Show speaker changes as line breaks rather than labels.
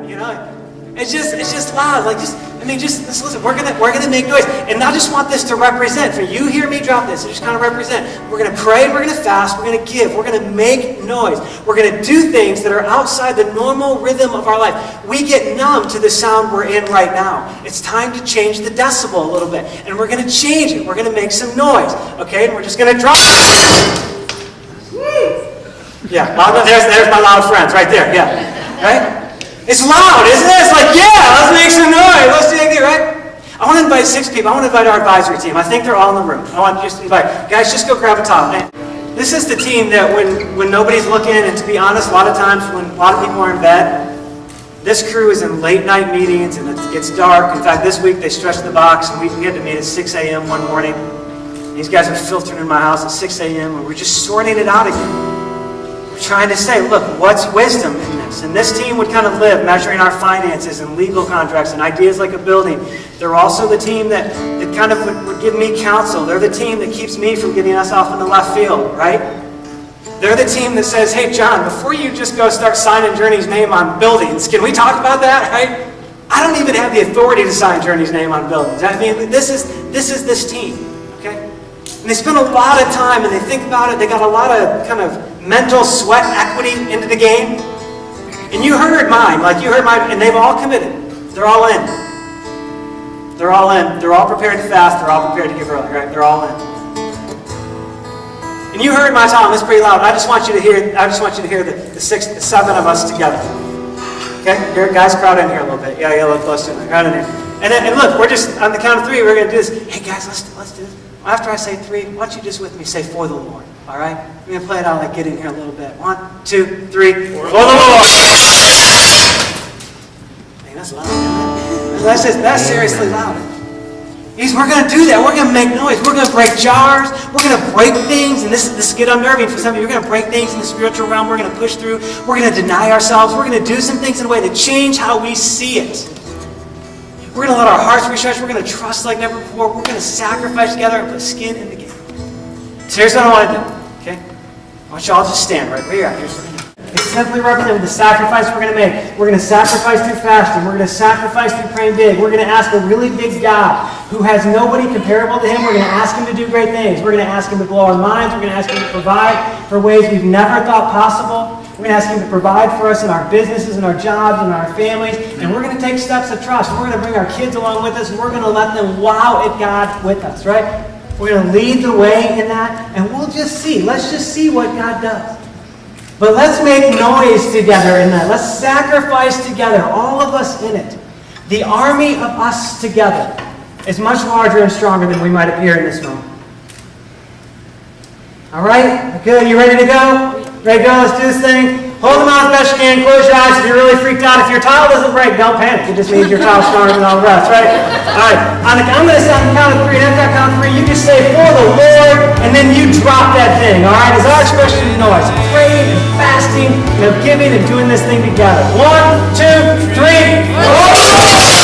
You know, it's just loud. Like just listen. We're gonna make noise, and I just want this to represent. For you, hear me drop this. Just kind of represent. We're gonna pray. We're gonna fast. We're gonna give. We're gonna make noise. We're gonna do things that are outside the normal rhythm of our life. We get numb to the sound we're in right now. It's time to change the decibel a little bit, and we're gonna change it. We're gonna make some noise. Okay, and we're just gonna drop. Yeah, there's my loud friends right there. Yeah, right. It's loud, isn't it? It's like, yeah, let's make some noise. Let's do it, right? I want to invite 6 people. I want to invite our advisory team. I think they're all in the room. I want to just invite. Guys, just go grab a towel. This is the team that when nobody's looking, and to be honest, a lot of times when a lot of people are in bed, this crew is in late night meetings and it gets dark. In fact, this week they stretched the box and we had to meet at 6 a.m. one morning. These guys are filtering in my house at 6 a.m. and we're just sorting it out again. Trying to say, look, what's wisdom in this? And this team would kind of live measuring our finances and legal contracts and ideas like a building. They're also the team that kind of would give me counsel. They're the team that keeps me from getting us off in the left field, right? They're the team that says, hey, John, before you just go start signing Journey's name on buildings, can we talk about that, right? I don't even have the authority to sign Journey's name on buildings. I mean, this is this team, okay? And they spend a lot of time and they think about it. They got a lot of kind of mental sweat equity into the game. And you heard mine, and they've all committed. They're all in. They're all in. They're all prepared to fast. They're all prepared to give early, right? They're all in. And you heard my song. It's pretty loud. I just want you to hear the 7 of us together. Okay? Here, guys, crowd in here a little bit. Yeah, a little close to it. Crowd in here. And look, we're just on the count of 3. We're going to do this. Hey, guys, let's do this. After I say 3, why don't you just with me say for the Lord? All right? We're going to play it out like get in here a little bit. 1, 2, 3. For the Lord! Man, that's loud. That's seriously loud. We're going to do that. We're going to make noise. We're going to break jars. We're going to break things. And this get unnerving for some of you. We're going to break things in the spiritual realm. We're going to push through. We're going to deny ourselves. We're going to do some things in a way that change how we see it. We're going to let our hearts be stretched. We're going to trust like never before. We're going to sacrifice together and put skin in the game. So here's what I want to do, okay? I want you all just stand right where you're at. Here's what I'm doing. It's simply representing the sacrifice we're going to make. We're going to sacrifice through fasting. We're going to sacrifice through praying big. We're going to ask a really big God who has nobody comparable to Him. We're going to ask Him to do great things. We're going to ask Him to blow our minds. We're going to ask Him to provide for ways we've never thought possible. We're going to ask Him to provide for us in our businesses, in our jobs, in our families. And we're going to take steps of trust. We're going to bring our kids along with us, and we're going to let them wow at God with us, right? We're going to lead the way in that, and we'll just see. Let's just see what God does. But let's make noise together in that. Let's sacrifice together, all of us in it. The army of us together is much larger and stronger than we might appear in this moment. All right? Good. You ready to go? Ready to go? Let's do this thing. Hold them out as best you can. Close your eyes if you're really freaked out. If your tile doesn't break, don't panic. It just means your tile's stronger than all the rest, right? All right. I'm going to say on the count of 3. And after I count 3, you just say, for the Lord, and then you drop that thing, all right? As our expression of noise. Praying and fasting, giving and doing this thing together. 1, 2, 3.